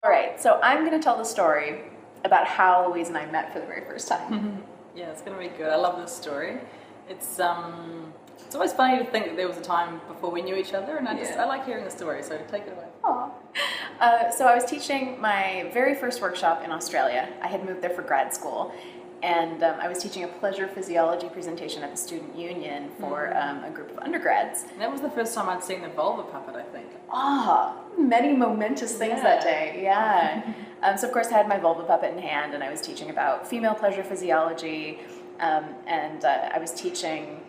All right, so I'm going to tell the story about how Louise and I met for the very first time. Yeah, it's going to be good. I love this story. It's always funny to think that there was a time before we knew each other, and I like hearing the story, so take it away. So I was teaching my very first workshop in Australia. I had moved there for grad school, and I was teaching a pleasure physiology presentation at the student union for a group of undergrads. And that was the first time I'd seen the Vulva Puppet, I think. Many momentous things that day, yeah. So of course I had my Vulva Puppet in hand, and I was teaching about female pleasure physiology, and I was teaching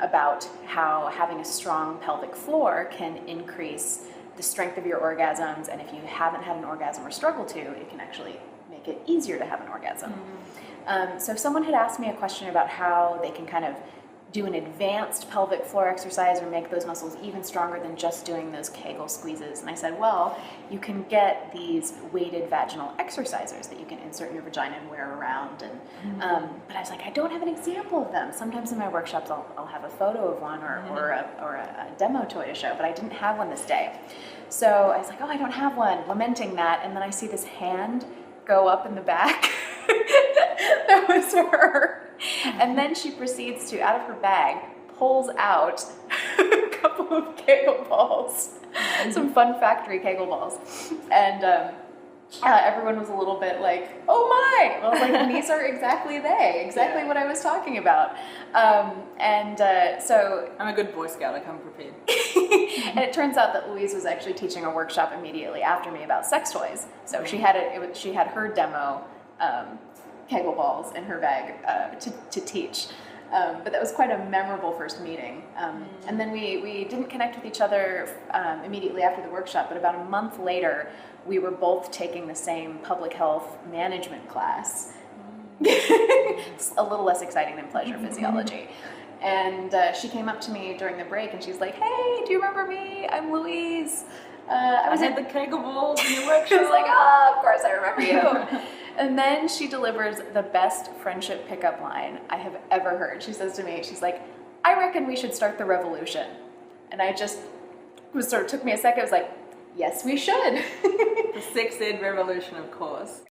about how having a strong pelvic floor can increase the strength of your orgasms, and if you haven't had an orgasm or struggle to, it can actually make it easier to have an orgasm. So someone had asked me a question about how they can kind of do an advanced pelvic floor exercise or make those muscles even stronger than just doing those Kegel squeezes. And I said, well, you can get these weighted vaginal exercisers that you can insert in your vagina and wear around. And but I was like, I don't have an example of them. Sometimes in my workshops I'll have a photo of one or a demo toy to show, but I didn't have one this day. So I was like, oh, I don't have one, lamenting that. And then I see this hand go up in the back. That was her. And then she proceeds to, out of her bag, pulls out a couple of Kegel balls, some fun factory Kegel balls. And everyone was a little bit like, oh my! Well, I was like, these are exactly what I was talking about. So I'm a good Boy Scout, I come prepared. And it turns out that Louise was actually teaching a workshop immediately after me about sex toys. So she had she had her demo Kegel balls in her bag to teach. But that was quite a memorable first meeting. And then we didn't connect with each other immediately after the workshop, but about a month later, we were both taking the same public health management class. It's a little less exciting than pleasure physiology. And she came up to me during the break and she's like, hey, do you remember me? I'm Louise. I had the Kegel balls in your workshop. I was like, oh, of course I remember you. And then she delivers the best friendship pickup line I have ever heard. She says to me, she's like, I reckon we should start the revolution. And I just, it sort of took me a second. I was like, yes, we should. The sex ed revolution, of course.